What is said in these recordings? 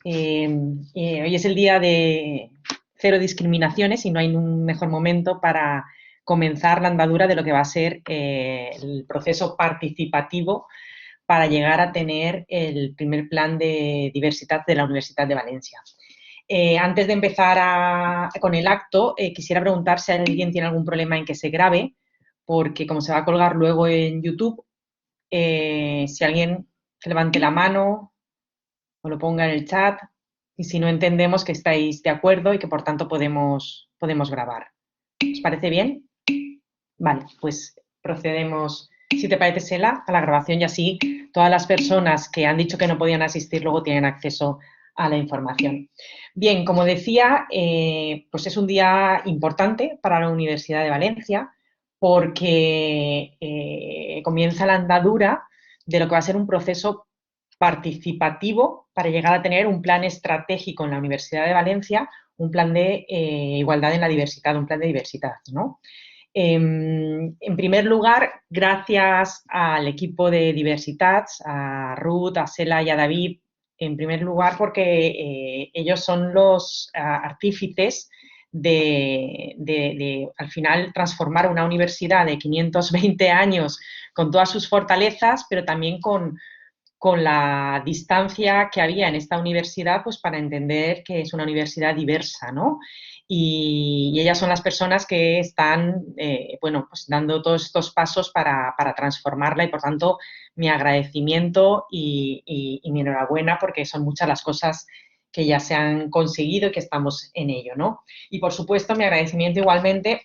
Hoy es el día de cero discriminaciones y no hay un mejor momento para comenzar la andadura de lo que va a ser el proceso participativo para llegar a tener el primer plan de diversidad de la Universidad de Valencia. Antes de empezar con el acto, quisiera preguntar si alguien tiene algún problema en que se grabe, porque como se va a colgar luego en YouTube, si alguien que levante la mano o lo ponga en el chat, y si no entendemos que estáis de acuerdo y que por tanto podemos grabar. ¿Os parece bien? Vale, pues procedemos, si te parece, Sela, a la grabación y así todas las personas que han dicho que no podían asistir luego tienen acceso a la información. Bien, como decía, pues es un día importante para la Universidad de Valencia porque comienza la andadura de lo que va a ser un proceso participativo para llegar a tener un plan estratégico en la Universidad de Valencia, un plan de igualdad en la diversidad, un plan de diversidad, ¿no? En primer lugar, gracias al equipo de Diversitats, a Ruth, a Sela y a David, en primer lugar porque ellos son los artífices al final, transformar una universidad de 520 años con todas sus fortalezas, pero también con la distancia que había en esta universidad, pues para entender que es una universidad diversa, ¿no? Y ellas son las personas que están, bueno, pues dando todos estos pasos para transformarla y, por tanto, mi agradecimiento y mi enhorabuena porque son muchas las cosas que ya se han conseguido y que estamos en ello, ¿no? Y, por supuesto, mi agradecimiento igualmente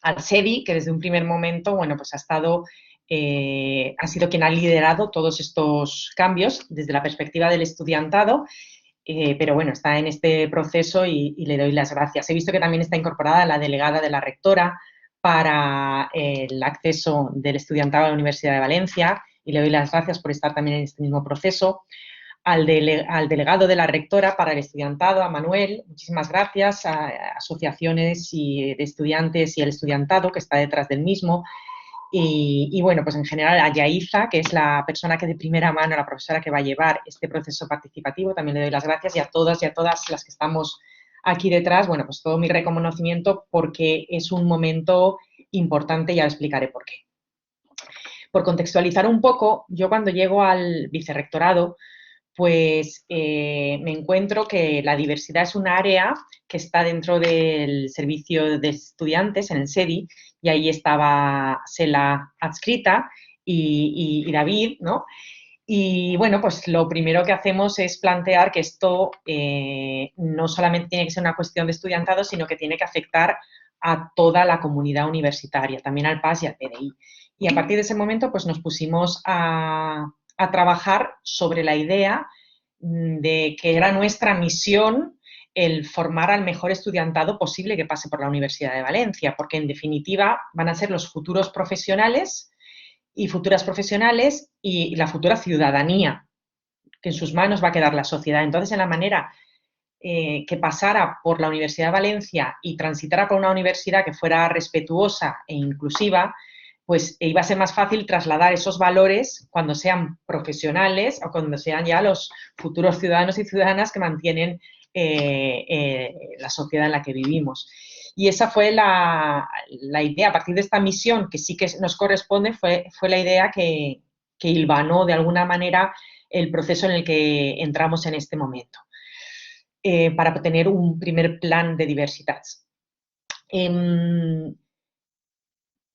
al SEDI, que desde un primer momento, bueno, pues ha sido quien ha liderado todos estos cambios desde la perspectiva del estudiantado, pero bueno, está en este proceso y le doy las gracias. He visto que también está incorporada la delegada de la rectora para el acceso del estudiantado a la Universidad de Valencia y le doy las gracias por estar también en este mismo proceso. Al delegado de la rectora para el estudiantado, a Manuel, muchísimas gracias, a asociaciones de estudiantes y el estudiantado que está detrás del mismo. Y bueno, pues en general a Yaiza, que es la persona que de primera mano, la profesora que va a llevar este proceso participativo, también le doy las gracias, y a todas las que estamos aquí detrás, bueno, pues todo mi reconocimiento porque es un momento importante y ahora explicaré por qué. Por contextualizar un poco, yo cuando llego al vicerrectorado, pues me encuentro que la diversidad es un área que está dentro del servicio de estudiantes, en el SEDI, y ahí estaba Sela adscrita y David, ¿no? Y bueno, pues lo primero que hacemos es plantear que esto no solamente tiene que ser una cuestión de estudiantado, sino que tiene que afectar a toda la comunidad universitaria, también al PAS y al PDI. Y a partir de ese momento, pues nos pusimos a trabajar sobre la idea de que era nuestra misión el formar al mejor estudiantado posible que pase por la Universidad de Valencia, porque en definitiva van a ser los futuros profesionales y futuras profesionales y la futura ciudadanía, que en sus manos va a quedar la sociedad. Entonces, en la manera que pasara por la Universidad de Valencia y transitara por una universidad que fuera respetuosa e inclusiva, pues iba a ser más fácil trasladar esos valores cuando sean profesionales o cuando sean ya los futuros ciudadanos y ciudadanas que mantienen la sociedad en la que vivimos. Y esa fue la idea, a partir de esta misión que sí que nos corresponde, fue la idea que hilvanó de alguna manera el proceso en el que entramos en este momento. Para tener un primer plan de diversidad.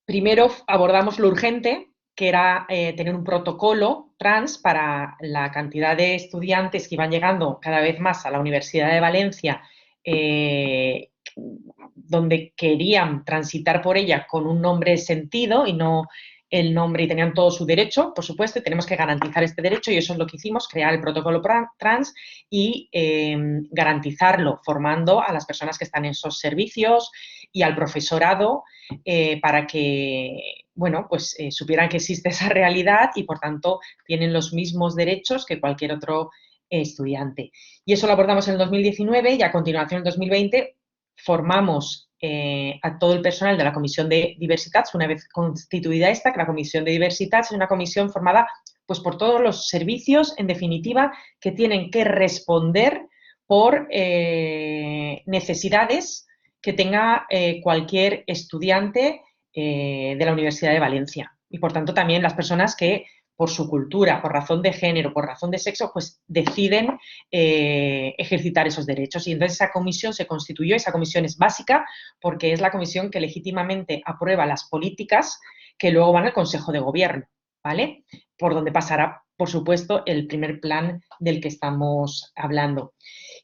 Primero abordamos lo urgente, que era tener un protocolo trans para la cantidad de estudiantes que iban llegando cada vez más a la Universidad de Valencia, donde querían transitar por ella con un nombre sentido y no el nombre, y tenían todo su derecho, por supuesto, y tenemos que garantizar este derecho, y eso es lo que hicimos, crear el protocolo trans y garantizarlo, formando a las personas que están en esos servicios y al profesorado para que, bueno, pues supieran que existe esa realidad y, por tanto, tienen los mismos derechos que cualquier otro estudiante. Y eso lo abordamos en el 2019 y a continuación, en el 2020, formamos a todo el personal de la Comisión de Diversitats, una vez constituida esta, que la Comisión de Diversitats es una comisión formada pues por todos los servicios, en definitiva, que tienen que responder por necesidades que tenga cualquier estudiante de la Universidad de Valencia. Y, por tanto, también las personas que, por su cultura, por razón de género, por razón de sexo, pues deciden ejercitar esos derechos. Y entonces esa comisión se constituyó, esa comisión es básica porque es la comisión que legítimamente aprueba las políticas que luego van al Consejo de Gobierno, ¿vale? Por donde pasará, por supuesto, el primer plan del que estamos hablando.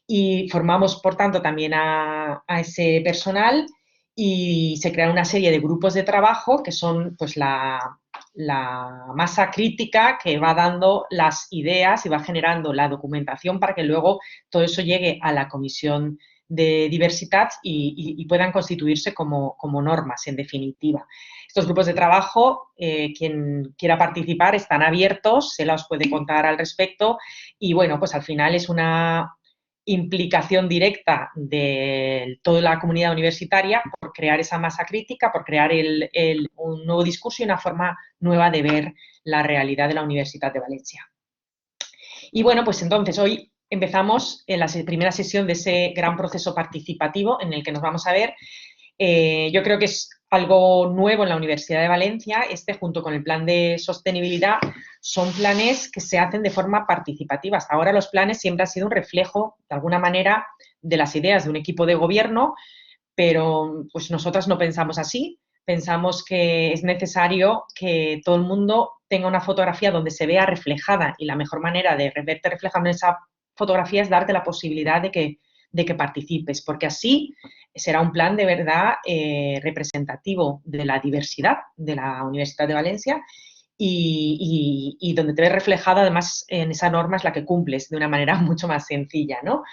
Y formamos, por tanto, también a ese personal y se crean una serie de grupos de trabajo que son pues la masa crítica que va dando las ideas y va generando la documentación para que luego todo eso llegue a la Comisión de Diversidad y puedan constituirse como normas, en definitiva. Estos grupos de trabajo, quien quiera participar, están abiertos, se los puede contar al respecto y, bueno, pues al final es una implicación directa de toda la comunidad universitaria por crear esa masa crítica, por crear un nuevo discurso y una forma nueva de ver la realidad de la Universidad de Valencia. Y bueno, pues entonces hoy empezamos en la primera sesión de ese gran proceso participativo en el que nos vamos a ver. Yo creo que es algo nuevo en la Universidad de Valencia. Junto con el plan de sostenibilidad, son planes que se hacen de forma participativa. Hasta ahora los planes siempre han sido un reflejo, de alguna manera, de las ideas de un equipo de gobierno, pero pues nosotras no pensamos así. Pensamos que es necesario que todo el mundo tenga una fotografía donde se vea reflejada y la mejor manera de verte reflejado en esa fotografía es darte la posibilidad de que participes, porque así será un plan de verdad representativo de la diversidad de la Universidad de Valencia y donde te ves reflejada, además, en esa norma es la que cumples de una manera mucho más sencilla, ¿no?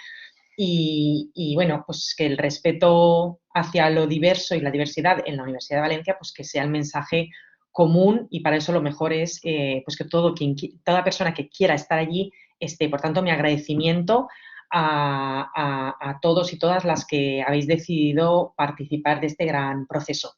Y bueno, pues que el respeto hacia lo diverso y la diversidad en la Universidad de Valencia, pues que sea el mensaje común y para eso lo mejor es pues que toda persona que quiera estar allí esté. Por tanto, mi agradecimiento a todos y todas las que habéis decidido participar de este gran proceso.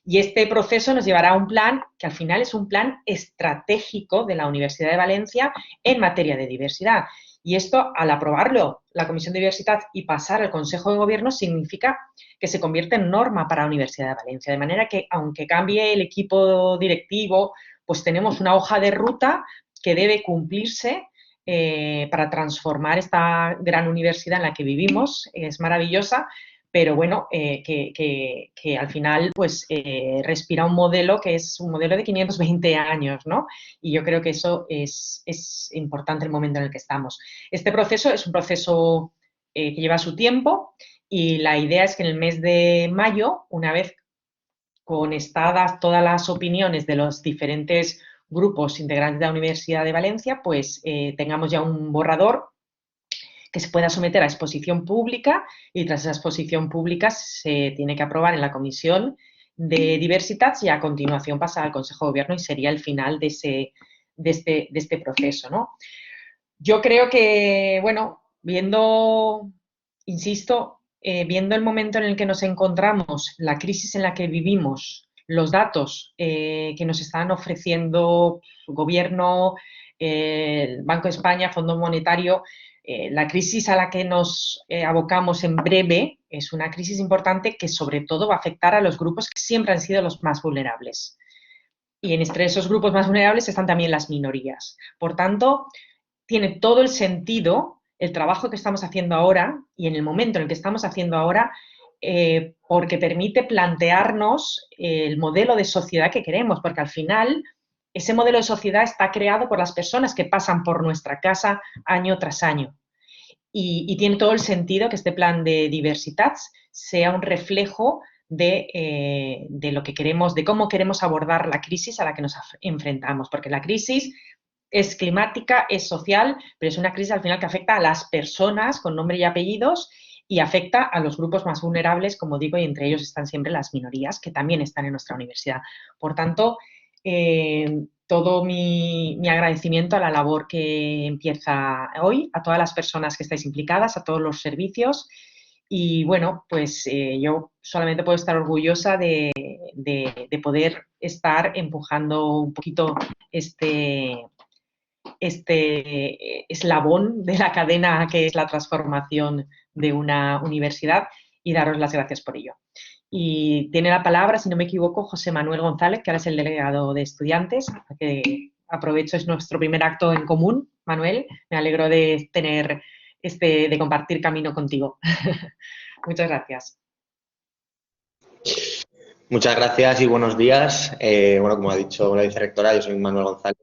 Y este proceso nos llevará a un plan que al final es un plan estratégico de la Universidad de Valencia en materia de diversidad. Y esto, al aprobarlo la Comisión de Diversidad y pasar al Consejo de Gobierno, significa que se convierte en norma para la Universidad de Valencia. De manera que, aunque cambie el equipo directivo, pues tenemos una hoja de ruta que debe cumplirse para transformar esta gran universidad en la que vivimos. Es maravillosa, pero bueno, que al final pues respira un modelo que es un modelo de 520 años, ¿no? Y yo creo que eso es importante el momento en el que estamos. Este proceso es un proceso que lleva su tiempo y la idea es que en el mes de mayo, una vez conestadas todas las opiniones de los diferentes grupos integrantes de la Universidad de Valencia, pues tengamos ya un borrador que se pueda someter a exposición pública y tras esa exposición pública se tiene que aprobar en la Comisión de Diversidad y a continuación pasar al Consejo de Gobierno y sería el final de este proceso, ¿no? Yo creo que, bueno, insisto, viendo el momento en el que nos encontramos, la crisis en la que vivimos, los datos que nos están ofreciendo el Gobierno, el Banco de España, Fondo Monetario, la crisis a la que nos abocamos en breve es una crisis importante que sobre todo va a afectar a los grupos que siempre han sido los más vulnerables. Y entre esos grupos más vulnerables están también las minorías. Por tanto, tiene todo el sentido el trabajo que estamos haciendo ahora y en el momento en el que estamos haciendo ahora, porque permite plantearnos el modelo de sociedad que queremos, porque al final ese modelo de sociedad está creado por las personas que pasan por nuestra casa año tras año. Y tiene todo el sentido que este plan de diversidad sea un reflejo de lo que queremos, de cómo queremos abordar la crisis a la que nos enfrentamos, porque la crisis es climática, es social, pero es una crisis al final que afecta a las personas con nombre y apellidos y afecta a los grupos más vulnerables, como digo, y entre ellos están siempre las minorías, que también están en nuestra universidad. Por tanto, todo mi agradecimiento a la labor que empieza hoy, a todas las personas que estáis implicadas, a todos los servicios. Y bueno, pues yo solamente puedo estar orgullosa de poder estar empujando un poquito este este eslabón de la cadena que es la transformación de una universidad y daros las gracias por ello. Y tiene la palabra, si no me equivoco, José Manuel González, que ahora es el delegado de estudiantes, que aprovecho, es nuestro primer acto en común. Manuel, me alegro de de compartir camino contigo. Muchas gracias. Muchas gracias y buenos días. Bueno, como ha dicho la vicerrectora, yo soy Manuel González,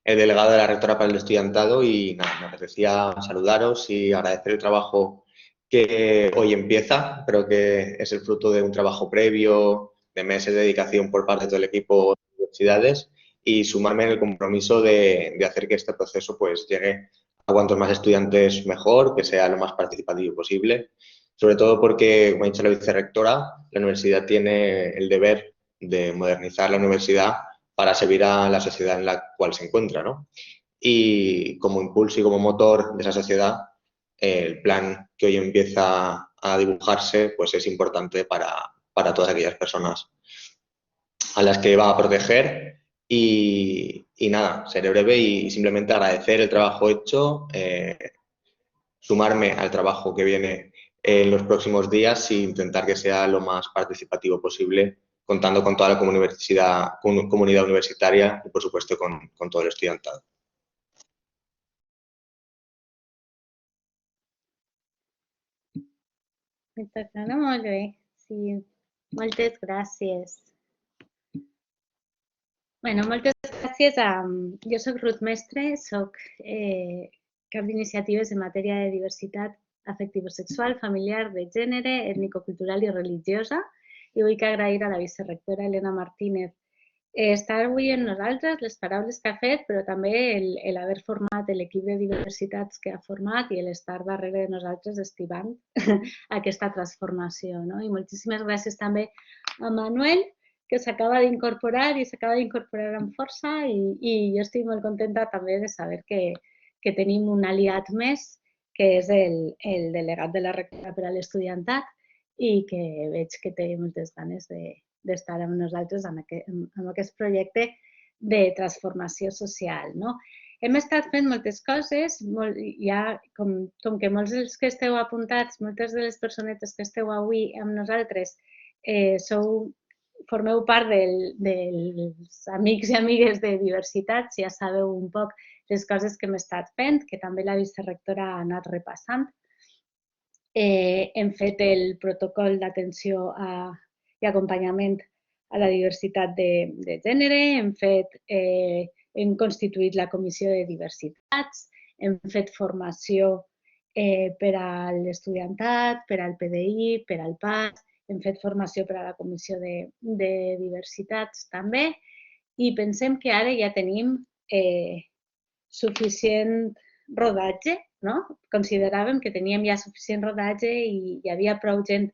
el delegado de la rectora para el estudiantado y nada, me apetecía saludaros y agradecer el trabajo que hoy empieza. Creo que es el fruto de un trabajo previo, de meses de dedicación por parte de todo el equipo de universidades y sumarme en el compromiso de hacer que este proceso pues llegue a cuantos más estudiantes mejor, que sea lo más participativo posible. Sobre todo porque, como ha dicho la vicerrectora, la universidad tiene el deber de modernizar la universidad para servir a la sociedad en la cual se encuentra, ¿no? Y como impulso y como motor de esa sociedad, el plan que hoy empieza a dibujarse pues es importante para todas aquellas personas a las que va a proteger y nada, seré breve y simplemente agradecer el trabajo hecho, sumarme al trabajo que viene en los próximos días e intentar que sea lo más participativo posible, contando con toda la comunidad universitaria y, por supuesto, con todo el estudiantado. Molt bé, sí. Moltes gràcies. Bueno, moltes gràcies. Jo soc Ruth Mestre, soc cap d'iniciatives en matèria de diversitat afectivo-sexual, familiar, de gènere, ètnico-cultural i religiosa. I vull agrair a la vicerrectora Elena Martínez estar avui amb nosaltres, les paraules que ha fet, però també l'haver format l'equip de diversitats que ha format i l'estar darrere de nosaltres estimant aquesta transformació. I moltíssimes gràcies també a Manuel, que s'acaba d'incorporar i s'acaba d'incorporar amb força i jo estic molt contenta també de saber que tenim un aliat més, que és el delegat de la rectora per a l'estudiantat i que veig que té moltes ganes d'estar amb nosaltres en aquest projecte de transformació social. Hem estat fent moltes coses, ja com que molts dels que esteu apuntats, moltes de les personetes que esteu avui amb nosaltres formeu part dels amics i amigues de diversitats, ja sabeu un poc les coses que hem estat fent, que també la vicerrectora ha anat repassant. Hem fet el protocol d'atenció i acompanyament a la diversitat de gènere, hem constituït la comissió de diversitats, hem fet formació per a l'estudiantat, per al PDI, per al PAS, hem fet formació per a la comissió de diversitats també i pensem que ara ja tenim suficient rodatge, consideràvem que teníem ja suficient rodatge i hi havia prou gent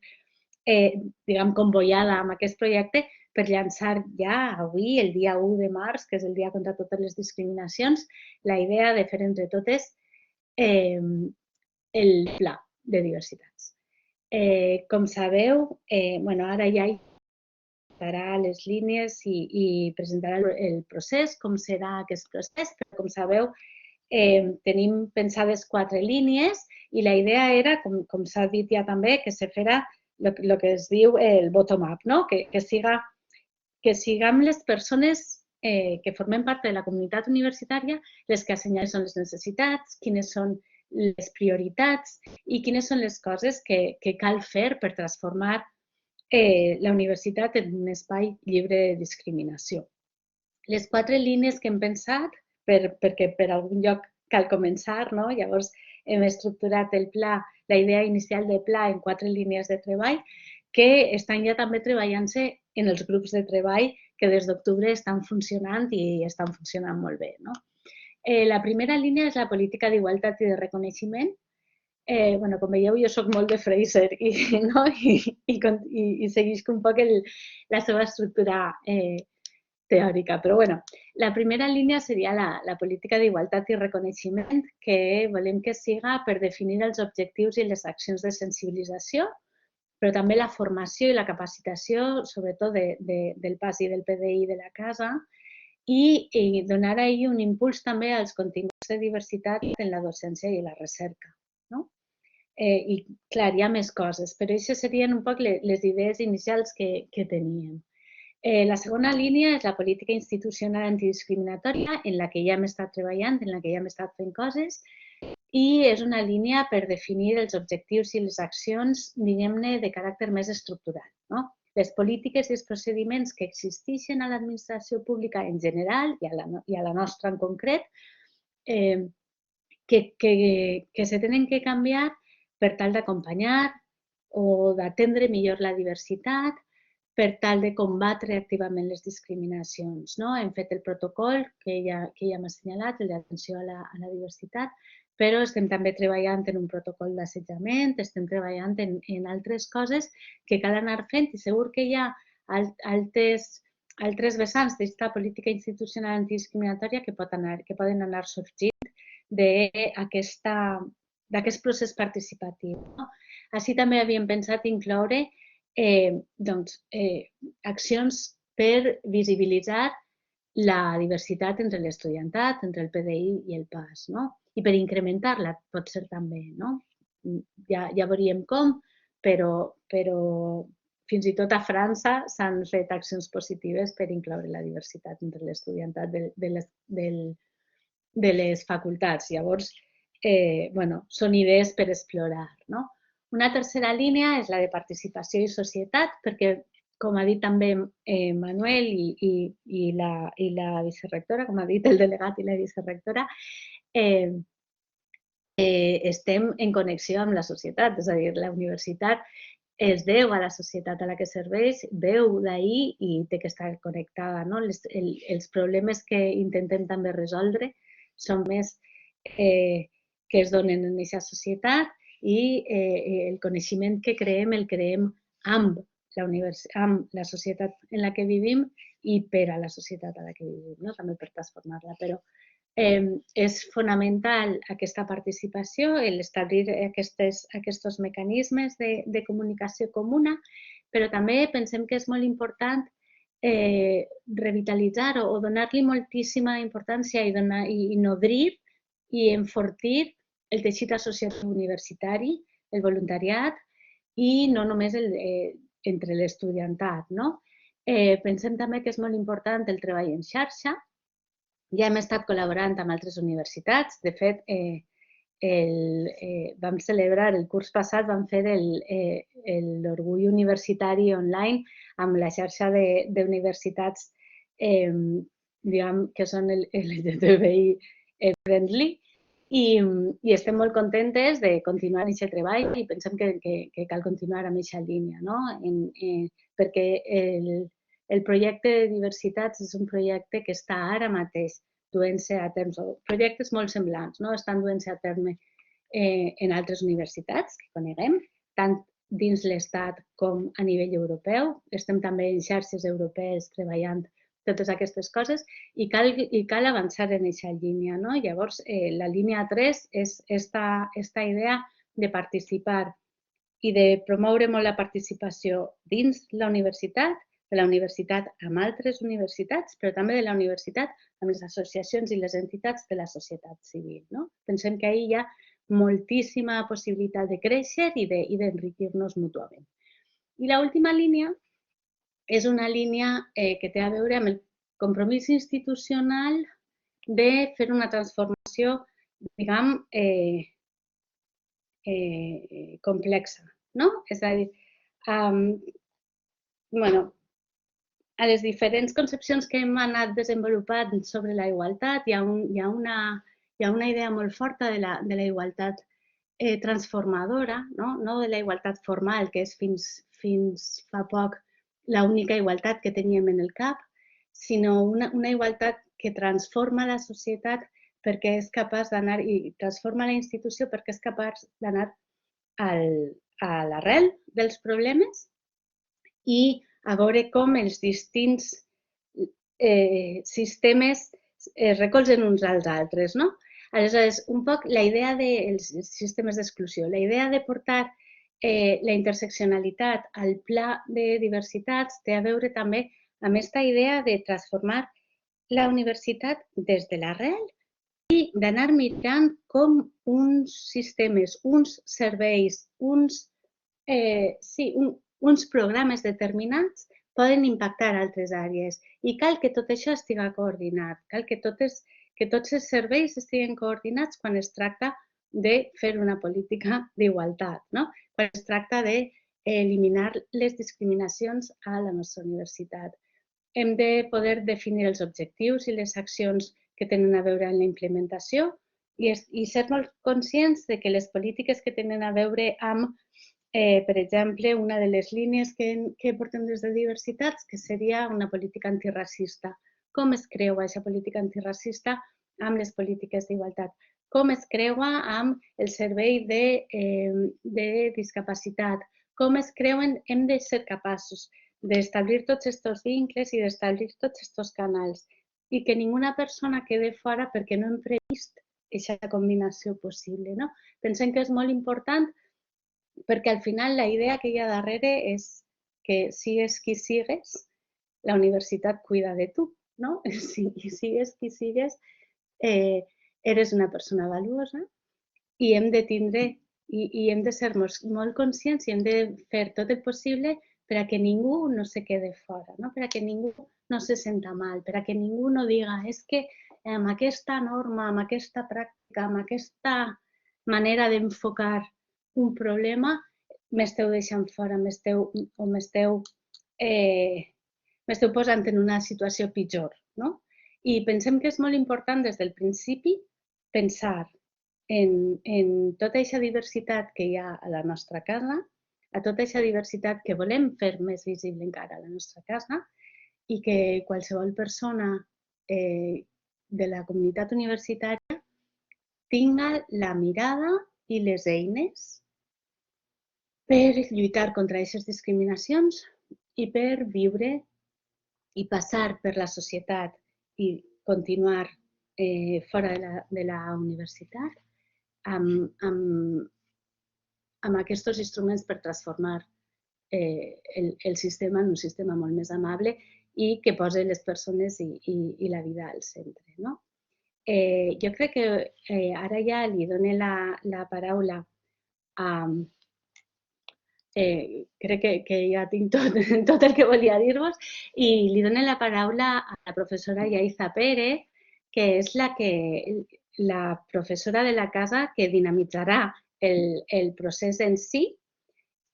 convoiada amb aquest projecte per llançar ja avui, el dia 1 de març, que és el dia contra totes les discriminacions, la idea de fer entre totes el pla de diversitats. Com sabeu, ara ja hi presentarà les línies i presentarà el procés, com serà aquest procés, però com sabeu, tenim pensades 4 línies i la idea era, com s'ha dit ja també, que se farà el que es diu el bottom-up, que siguem les persones que formem part de la comunitat universitària les que assenyalen són les necessitats, quines són les prioritats i quines són les coses que cal fer per transformar la universitat en un espai lliure de discriminació. Les 4 línies que hem pensat, perquè per algun lloc cal començar, llavors hem estructurat el pla, la idea inicial del pla en 4 línies de treball que estan ja també treballant-se en els grups de treball que des d'octubre estan funcionant i estan funcionant molt bé. La primera línia és la política d'igualtat i de reconeixement. Com veieu, jo soc molt de Fraser i seguisc un poc la seva estructura teòrica. Però la primera línia seria la política d'igualtat i reconeixement, que volem que siga per definir els objectius i les accions de sensibilització, però també la formació i la capacitació, sobretot del PAS i del PDI de la casa, i donar ahir un impuls també als continguts de diversitat en la docència i la recerca. No? I, clar, hi ha més coses, però aquestes serien un poc les idees inicials que teníem. La segona línia és la política institucional antidiscriminatòria, en la que ja hem estat treballant, en la que ja hem estat fent coses, i és una línia per definir els objectius i les accions, diguem-ne, de caràcter més estructural. No? Les polítiques i els procediments que existeixen a l'administració pública en general i a la nostra en concret, que se tenen que canviar per tal d'acompanyar o d'atendre millor la diversitat, per tal de combatre activament les discriminacions. No? Hem fet el protocol que ja hem assenyalat, el d'atenció a la diversitat, però estem també treballant en un protocol d'assetjament, estem treballant en altres coses que cal anar fent i segur que hi ha altres vessants d'aquesta política institucional antidiscriminatòria que poden anar sorgint d'aquest procés participatiu. No? Així també havíem pensat incloure accions per visibilitzar la diversitat entre l'estudiantat, entre el PDI i el PAS, no? I per incrementar-la pot ser també, no? Ja veuríem com, però fins i tot a França s'han fet accions positives per incloure la diversitat entre l'estudiantat de les facultats. Llavors, són idees per explorar, no? Una tercera línia és la de participació i societat, perquè, com ha dit també Manuel i la vicerectora, com ha dit el delegat i la vicerectora, estem en connexió amb la societat, és a dir, la universitat es deu a la societat a la que serveix, veu d'ahir i té que estar connectada. No? Els problemes que intentem també resoldre són més que es donen en aquesta societat i el coneixement que creem el creem amb la societat en la que vivim i per a la societat a la que vivim, no? També per transformar-la. Però és fonamental aquesta participació, establir aquests mecanismes de comunicació comuna, però també pensem que és molt important revitalitzar o donar-li moltíssima importància i nodrir i enfortir el teixit associatiu universitari, el voluntariat i no només entre l'estudiantat. No? Pensem també que és molt important el treball en xarxa. Ja hem estat col·laborant amb altres universitats. De fet, vam celebrar el curs passat, vam fer l'orgull universitari online amb la xarxa d'universitats que són LGTBI friendly i estem molt contentes de continuar en aquest treball i pensem que cal continuar amb aquesta línia, no? Perquè el projecte de diversitats és un projecte que està ara mateix duent-se a terme, projectes molt semblants, no? Estan duent-se a terme en altres universitats que coneguem, tant dins l'Estat com a nivell europeu. Estem també en xarxes europees treballant totes aquestes coses i cal avançar en aquesta línia. No? Llavors, la línia 3 és aquesta idea de participar i de promoure molt la participació dins la universitat, de la universitat amb altres universitats, però també de la universitat amb les associacions i les entitats de la societat civil. No? Pensem que ahir hi ha moltíssima possibilitat de créixer i d'enriquir-nos mútuament. I l'última línia és una línia que té a veure amb el compromís institucional de fer una transformació, diguem, complexa. No? És a dir, a les diferents concepcions que hem anat desenvolupant sobre la igualtat hi ha una idea molt forta de la igualtat transformadora, no de la igualtat formal, que és fins fa poc l'única igualtat que teníem en el cap, sinó una igualtat que transforma la societat perquè és capaç d'anar i transforma la institució perquè és capaç d'anar a l'arrel dels problemes i a veure com els distints sistemes es recolzen uns als altres. No? Aleshores, un poc la idea dels sistemes d'exclusió, la idea de portar la interseccionalitat al pla de diversitats té a veure també amb aquesta idea de transformar la universitat des de l'arrel i d'anar mirant com uns sistemes, uns serveis, uns programes determinats poden impactar altres àrees. I cal que tot això estigui coordinat, cal que tots els serveis estiguin coordinats quan es tracta de fer una política d'igualtat, no? Quan es tracta d'eliminar les discriminacions a la nostra universitat. Hem de poder definir els objectius i les accions que tenen a veure amb la implementació i ser molt conscients de que les polítiques que tenen a veure amb, per exemple, una de les línies que portem des de diversitats, que seria una política antiracista. Com es creua aquesta política antiracista amb les polítiques d'igualtat? Com es creua amb el servei de discapacitat? Com es creuen? Hem de ser capaços d'establir tots aquests vincles i d'establir tots aquests canals i que ninguna persona quede fora perquè no hem previst aquesta combinació possible. Pensem que és molt important perquè al final la idea que hi ha darrere és que sigues qui sigues, la universitat cuida de tu. Si sigues qui sigues, eres una persona valuosa i hem de tindre i hem de ser molt conscients i hem de fer tot el possible per a que ningú no se quede fora, per a que ningú no se senta mal, per a que ningú no diga és que amb aquesta norma, amb aquesta pràctica, amb aquesta manera d'enfocar un problema m'esteu deixant fora, m'esteu posant en una situació pitjor. I pensem que és molt important des del principi pensar en tota aquesta diversitat que hi ha a la nostra casa, a tota aquesta diversitat que volem fer més visible encara a la nostra casa i que qualsevol persona de la comunitat universitària tinga la mirada i les eines per lluitar contra aquestes discriminacions i per viure i passar per la societat i continuar fora de la universitat amb aquests instruments per transformar el sistema en un sistema molt més amable i que posi les persones i la vida al centre. Jo crec que ara ja li dono la paraula a... Crec que ja tinc tot el que volia dir-vos i li dono la paraula a la professora Yaiza Pérez, que és la professora de la casa que dinamitzarà el procés en si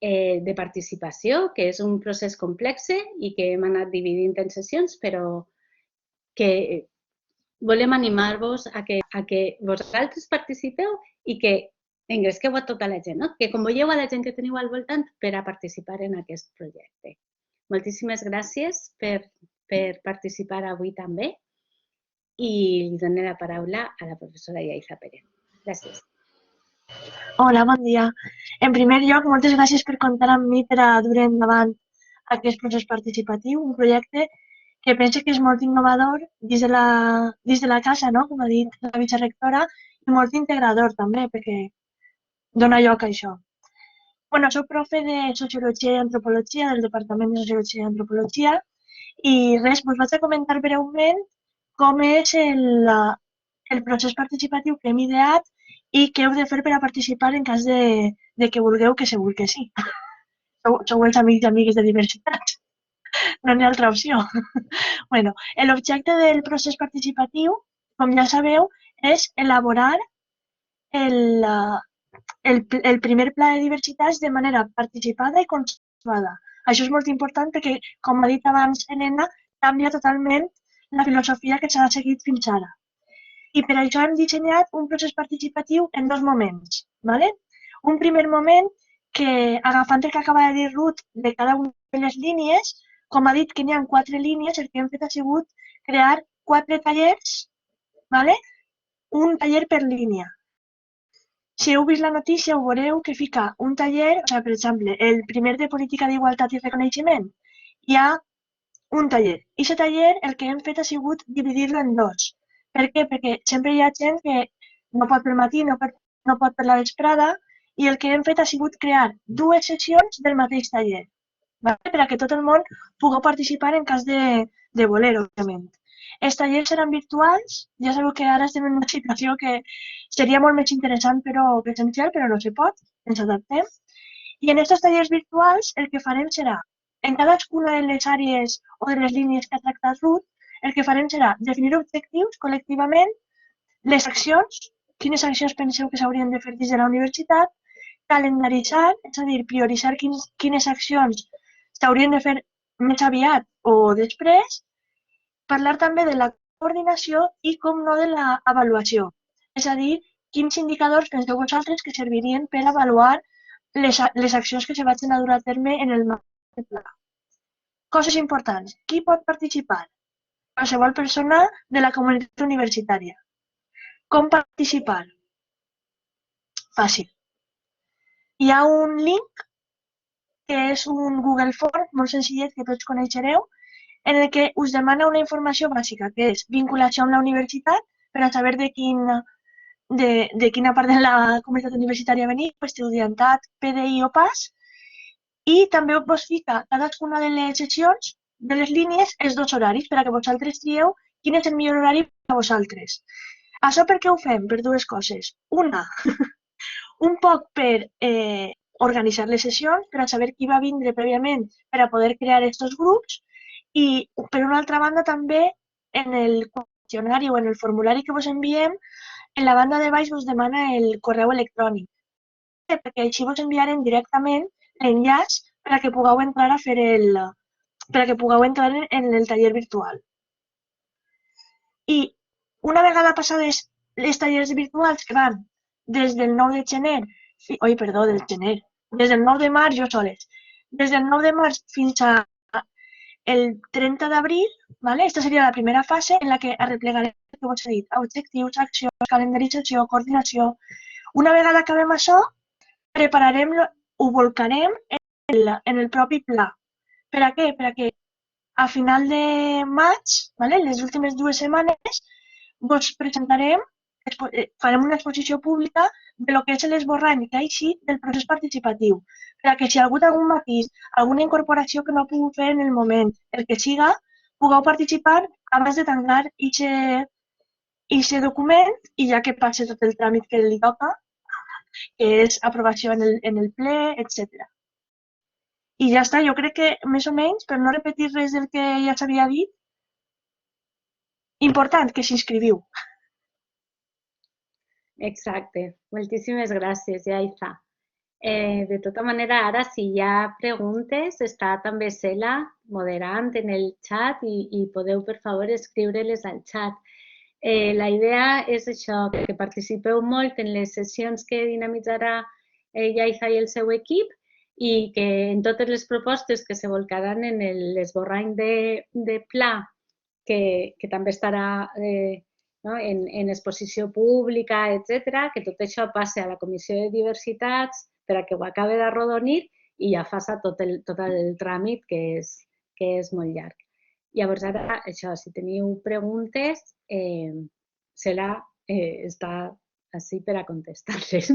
de participació, que és un procés complex i que hem anat dividint en sessions, però que volem animar-vos a que vosaltres participeu i que engresqueu a tota la gent, que convoqueu a la gent que teniu al voltant per a participar en aquest projecte. Moltíssimes gràcies per participar avui també i li dono la paraula a la professora Yaiza Pérez. Gràcies. Hola, bon dia. En primer lloc, moltes gràcies per comptar amb mi per a dur endavant aquest procés participatiu, un projecte que penso que és molt innovador dins de la casa, com ha dit la vicerectora, i molt integrador també, perquè dona lloc a això. Soc profe de Sociologia i Antropologia del Departament de Sociologia i Antropologia i res, us vaig a comentar breument com és el procés participatiu que hem ideat i què heu de fer per a participar en cas de que vulgueu, que segur que sí. Sou els amics i amigues de diversitat. No n'hi ha altra opció. L'objecte del procés participatiu, com ja sabeu, és elaborar el primer pla de diversitats de manera participada i consensuada. Això és molt important perquè, com ha dit abans Helena, canvia totalment la filosofia que s'ha seguit fins ara. I per això hem dissenyat un procés participatiu en dos moments. Un primer moment que, agafant el que acaba de dir Ruth de cada una de les línies, com ha dit que n'hi ha 4 línies, el que hem fet ha sigut crear 4 tallers, un taller per línia. Si heu vist la notícia, ho veureu que fica un taller, per exemple, el primer de Política d'Igualtat i Reconeixement, hi ha un taller. I aquest taller el que hem fet ha sigut dividir-lo en dos. Per què? Perquè sempre hi ha gent que no pot pel matí, no pot per la vesprada, i el que hem fet ha sigut crear 2 sessions del mateix taller, per a que tot el món pugui participar en cas de voler, òbviament. Els tallers seran virtuals, ja sabeu que ara estem en una situació que seria molt més interessant però presencial, però no se pot, ens adaptem. I en aquests tallers virtuals el que farem serà, en cadascuna de les àrees o de les línies que ha tractat Ruth, el que farem serà definir objectius col·lectivament, les accions, quines accions penseu que s'haurien de fer des de la universitat, calendaritzar, és a dir, prioritzar quines accions s'haurien de fer més aviat o després, parlar també de la coordinació i, com no, de l'avaluació. És a dir, quins indicadors penseu vosaltres que servirien per avaluar les accions que se vagin a dur a terme en el marc del pla. Coses importants. Qui pot participar? Qualsevol persona de la comunitat universitària. Com participar? Fàcil. Hi ha un link que és un Google Form molt senzillet que tots coneixereu, en el que us demana una informació bàsica, que és vinculació amb la universitat, per a saber de quina part de la comunitat universitària veniu, estudiantat, PDI o PAS, i també vos fica cadascuna de les sessions de les línies els dos horaris, per a que vosaltres trieu quin és el millor horari per a vosaltres. Això per què ho fem? Per dues coses. Una, un poc per organitzar les sessions, per a saber qui va vindre prèviament per a poder crear aquests grups, i per una altra banda també en el qüestionari o en el formulari que vos enviem, en la banda de baix us demana el correu electrònic, perquè així vos enviarem directament l'enllaç per a que pugueu entrar a fer en el taller virtual. I una vegada passades les tallers virtuals que van des del 9 de gener, des del 9 de març jo soles, des del 9 de març fins a el 30 d'abril, aquesta seria la primera fase en la que arreplegarem el que vos he dit, objectius, accions, calendarització, coordinació. Una vegada acabem això, prepararem, ho volcarem en el propi pla. Per a què? Per a que a final de maig, les últimes 2 setmanes, vos presentarem, farem una exposició pública de lo que és l'esborrany que ha eixit del procés participatiu, per a que si hi ha hagut algun matís, alguna incorporació que no ha pogut fer en el moment, el que siga, pugueu participar abans de tancar aquest document i ja que passi tot el tràmit que li toca, que és aprovació en el ple, etc. I ja està, jo crec que més o menys, per no repetir res del que ja s'havia dit, important que s'inscriviu. Exacte. Moltíssimes gràcies, Yaiza. De tota manera, ara, si hi ha preguntes, està també Cela moderant en el xat i podeu, per favor, escriure-les al xat. La idea és això, que participeu molt en les sessions que dinamitzarà Yaiza i el seu equip i que en totes les propostes que se volcaran en l'esborrany de pla, que també estarà en exposició pública, etc., que tot això passe a la Comissió de Diversitats per a que ho acabi d'arrodonir i ja faça tot el tràmit, que és molt llarg. Llavors, ara, això, si teniu preguntes, Cela està així per a contestar-les.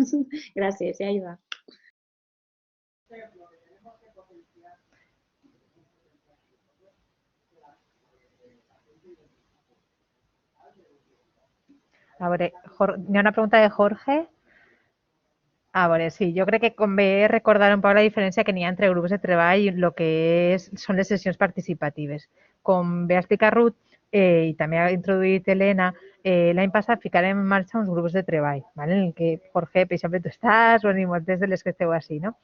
Gràcies, Yaiza. A veure, hi ha una pregunta de Jorge. A veure, sí, jo crec que convé recordar un poc la diferència que n'hi ha entre grups de treball i el que són les sessions participatives. Com bé ha explicat Ruth, i també ha introduït Helena, l'any passat ficarem en marxa uns grups de treball, en el que, Jorge, per exemple, tu estàs, o moltes de les que esteu així, no?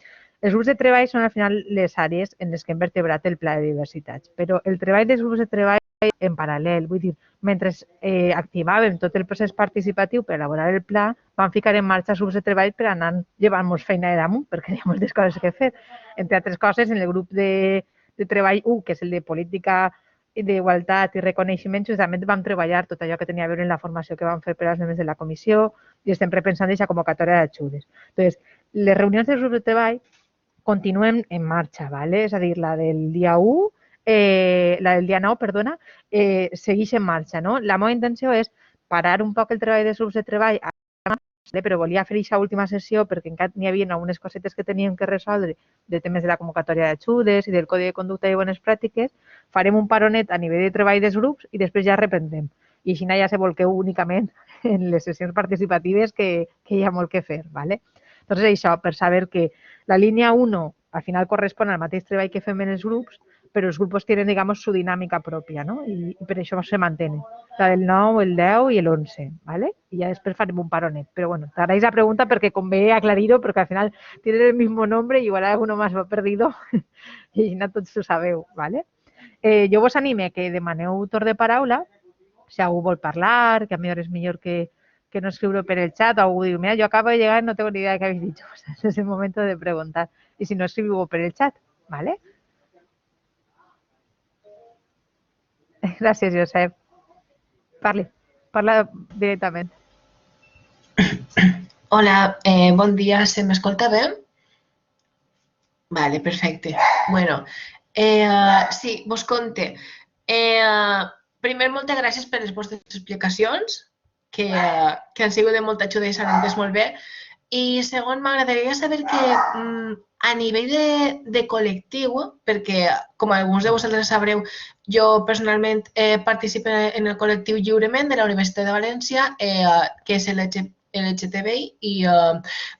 Els grups de treball són al final les àrees en les que hem vertebrat el pla de diversitats, però el treball dels grups de treball en paral·lel, vull dir, mentre activàvem tot el procés participatiu per elaborar el pla, vam ficar en marxa grups de treball per anar llevant-nos feina de damunt, perquè hi ha moltes coses que fer. Entre altres coses, en el grup de treball 1, que és el de política d'igualtat i reconeixement, justament vam treballar tot allò que tenia a veure en la formació que vam fer per als membres de la comissió i estem repensant aquesta convocatòria d'ajudes. Llavors, les reunions dels grups de treball continuen en marxa, és a dir, la del dia 1, la del dia 9, perdona, segueix en marxa. La meva intenció és parar un poc el treball dels grups de treball però volia fer aquesta última sessió perquè encara n'hi havia algunes cosetes que teníem que resoldre de temes de la convocatòria d'ajudes i del codi de conducta i bones pràctiques. Farem un paronet a nivell de treball dels grups i després ja reprendrem. I així ja se volqueu únicament en les sessions participatives que hi ha molt que fer. ¿vale? Entonces, això, per saber que la línia 1 al final correspon al mateix treball que fem en els grups, però els grups tenen, digamos, su dinàmica pròpia, no? I per això se mantenen. La del 9, el 10 i l'11, ¿vale? I ja després farem un paronet. Però bueno, t'agraeix la pregunta perquè convé aclarir-ho, perquè al final tienen el mismo nombre i igual alguno más va perdido i no tots ho sabeu, ¿vale? Jo vos anime que demaneu torn de paraula, si algú vol parlar, que a mi és millor que no escriure per el chat, o algú diu, mira, yo acabo de llegar y no tengo ni idea de qué habéis dicho. Es el momento de preguntar. Y si no, escribo por el chat, ¿vale? Gràcies, Josep. Parla directament. Hola, bon dia, se m'escolta bé? Vale, perfecte. Bueno, sí, vos conte. Primer, moltes gràcies per les vostres explicacions, que han sigut de molta ajuda i s'han entès molt bé. I segon, m'agradaria saber que a nivell de col·lectiu, perquè com alguns de vosaltres sabreu, jo personalment participo en el col·lectiu Lliurement de la Universitat de València, que és LGTBI, i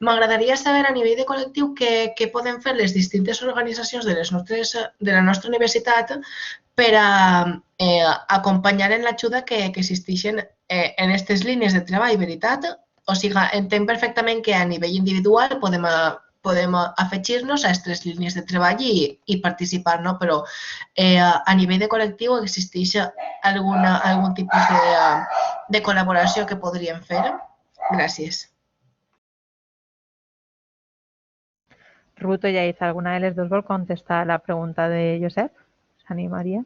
m'agradaria saber a nivell de col·lectiu què poden fer les distintes organitzacions de la nostra universitat per acompanyar en l'ajuda que existeixen en aquestes línies de treball, veritat? O sigui, entenc perfectament que a nivell individual podem afegir-nos a aquestes línies de treball i participar, no? Però a nivell de col·lectiu existeix algun tipus de col·laboració que podríem fer? Gràcies. Ruth o Yaiza, alguna de les dos vol contestar la pregunta de Josep? S'animaria?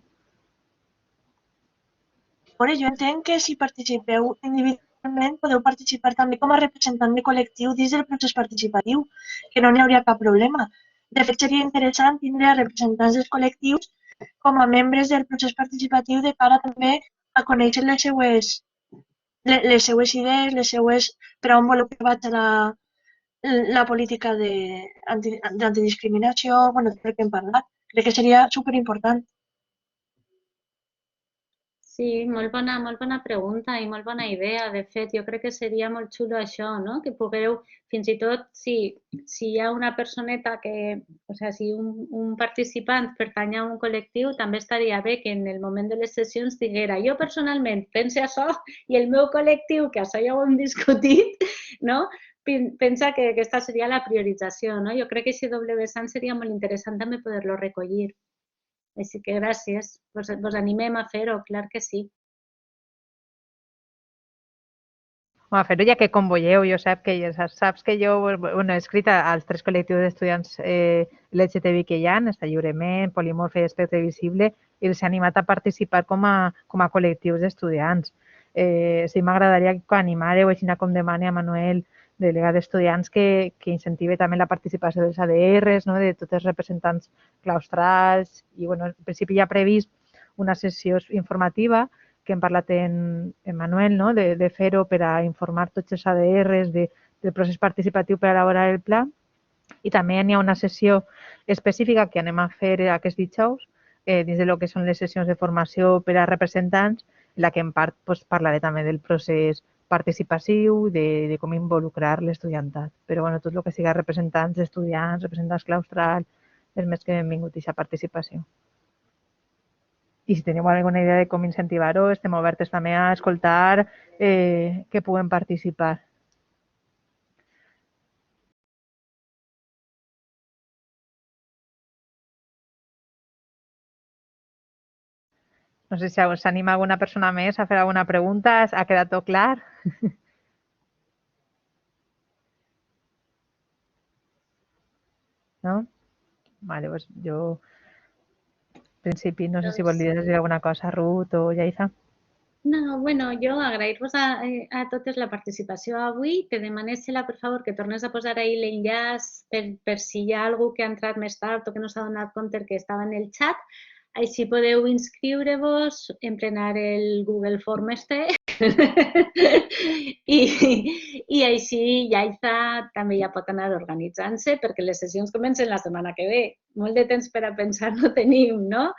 Jo entenc que si participeu individualment podeu participar també com a representant de col·lectiu dins del procés participatiu, que no n'hi hauria cap problema. De fet, seria interessant tindre representants dels col·lectius com a membres del procés participatiu de cara també a conèixer les seues idees, per on voleu que vaig la política d'antidiscriminació, bueno, del que hem parlat. Crec que seria superimportant. Sí, molt bona pregunta i molt bona idea. De fet, jo crec que seria molt xulo això, no? Que pugueu, fins i tot, si hi ha una personeta que, o sigui, si un participant pertany a un col·lectiu, també estaria bé que en el moment de les sessions diguera jo personalment pense això i el meu col·lectiu, que això ja ho hem discutit, no? Pensa que aquesta seria la priorització, no? Jo crec que aquest doble vessant seria molt interessant també poder-lo recollir. Així que gràcies. Vos animem a fer-ho, clar que sí. A fer-ho ja que convoyeu, saps que jo he escrit als 3 col·lectius d'estudiants LGTBI que hi ha, està Lliurement, Polimorfa i Espectre Visible, i els he animat a participar com a col·lectius d'estudiants. Sí, m'agradaria que animareu, així com demane a Manuel, delegat d'estudiants, que incentive també la participació dels ADRs, de tots els representants claustrals, i en principi ja ha previst una sessió informativa que hem parlat en Manuel, de fer-ho per a informar tots els ADRs del procés participatiu per elaborar el pla, i també hi ha una sessió específica que anem a fer aquest dijous dins del que són les sessions de formació per a representants, en la que en part parlaré també del procés participatiu, de com involucrar l'estudiantat. Però tot el que siga representants d'estudiants, representants claustrals, és més que benvingut a aquesta participació. I si teniu alguna idea de com incentivar-ho, estem obertes també a escoltar que puguem participar. No sé si s'anima alguna persona més a fer alguna pregunta. Ha quedat tot clar? No? Vale, doncs jo, en principi, no sé si voldries dir alguna cosa, Ruth o Yaiza. No, bueno, jo agrair-vos a totes la participació avui. Te demanessin, per favor, que tornes a posar ahir l'enllaç per si hi ha algú que ha entrat més tard o que no s'ha donat compte que estava en el xat. Així podeu inscriure-vos, emplenar el Google Form i així Yaiza també ja pot anar organitzant-se perquè les sessions comencen la setmana que ve. Molt de temps per a pensar no tenim, no?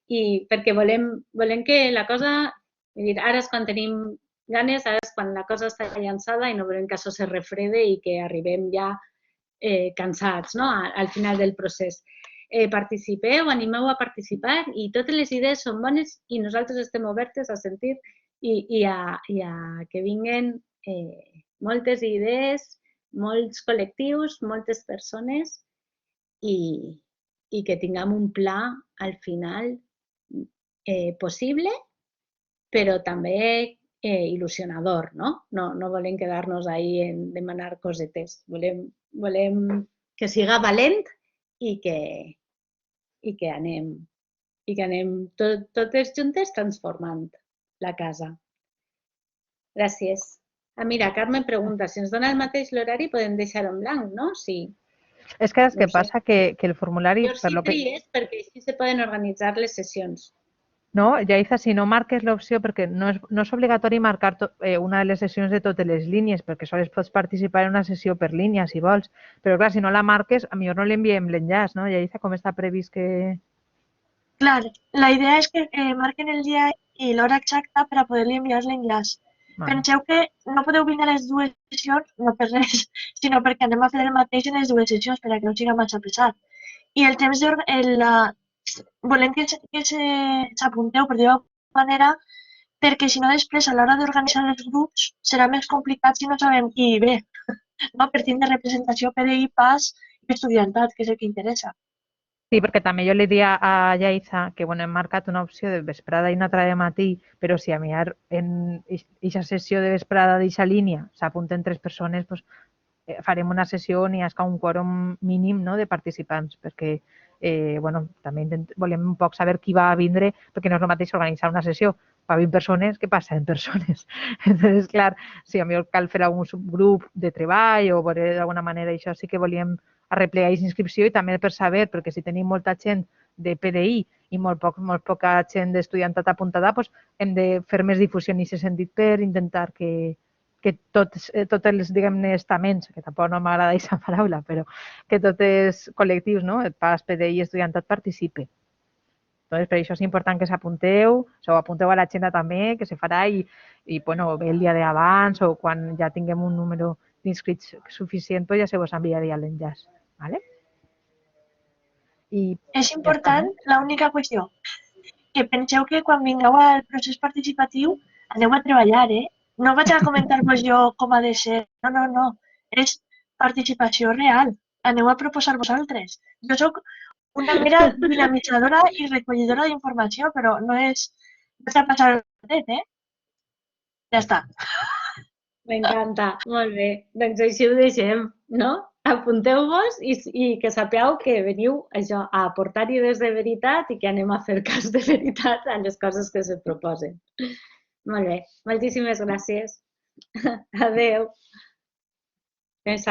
I perquè volem que la cosa... Ara és quan tenim ganes, ara és quan la cosa està llançada i no volem que això se refrede i que arribem ja cansats, no? Al final del procés. Participeu, animeu a participar i totes les idees són bones i nosaltres estem obertes a sentir i a que vinguen moltes idees, molts col·lectius, moltes persones i que tinguem un pla al final possible, però també il·lusionador, no? No volem quedar-nos ahí en demanar cosetes. Volem que siga valent i que anem totes juntes transformant la casa. Gràcies. Mira, Carme pregunta, si ens dona el mateix l'horari podem deixar-ho en blanc, no? Sí. És que saps què passa? Que el formulari... Jo sí que hi és perquè així se poden organitzar les sessions. No, Yaiza, si no marques l'opció, perquè no és obligatori marcar una de les sessions de totes les línies, perquè sols pots participar en una sessió per línia, si vols. Però clar, si no la marques, a millor no li enviem l'enllaç, no? Yaiza, com està previst que... Clar, la idea és que marquen el dia i l'hora exacta per a poder-li enviar l'enllaç. Penseu que no podeu vindre a les dues sessions, no per res, sinó perquè anem a fer el mateix en les dues sessions per a que no siga massa pesat. I el temps volem que s'apunteu, per dir-ho d'alguna manera, perquè si no després a l'hora d'organitzar els grups serà més complicat si no sabem qui hi ve. No? Per tindre representació PDI, PAS i estudiantat, que és el que interessa. Sí, perquè també jo li diria a Yaiza que hem marcat una opció de vesprada i una altra de matí, però si a mi en aquesta sessió de vesprada d'aquesta línia s'apunten 3 persones, doncs farem una sessió on hi ha un quòrum mínim de participants, perquè també volem un poc saber qui va a vindre, perquè no és el mateix organitzar una sessió per 20 persones que per 100 persones. Entonces, clar, si a mi cal fer algun subgrup de treball o veure d'alguna manera això, sí que volíem arreplegar aquesta inscripció i també per saber, perquè si tenim molta gent de PDI i molt poca gent d'estudiantat apuntada, doncs hem de fer més difusió en aquest sentit per intentar que tots els, diguem-ne, estaments, que tampoc no m'agrada aquesta paraula, però que tots els col·lectius, no? El PAS, PDI i estudiantat participen. Entonces, per això és important que s'apunteu, apunteu a l'agenda també, que se farà i bé el dia d'abans o quan ja tinguem un número d'inscrits suficient, ja se vos enviaria l'enllaç. ¿Vale? És important, l'única qüestió, que penseu que quan vingueu al procés participatiu aneu a treballar, No vaig a comentar-vos jo com ha de ser, no, és participació real, aneu a proposar vosaltres. Jo soc una mera dinamitzadora i recollidora d'informació, però no és... Vaig a passar el dret, Ja està. M'encanta, molt bé. Doncs així ho deixem, no? Apunteu-vos i que sapeu que veniu a aportar idees de veritat i que anem a fer cas de veritat a les coses que se proposen. Molt bé, moltíssimes gràcies. Adéu. Exacte.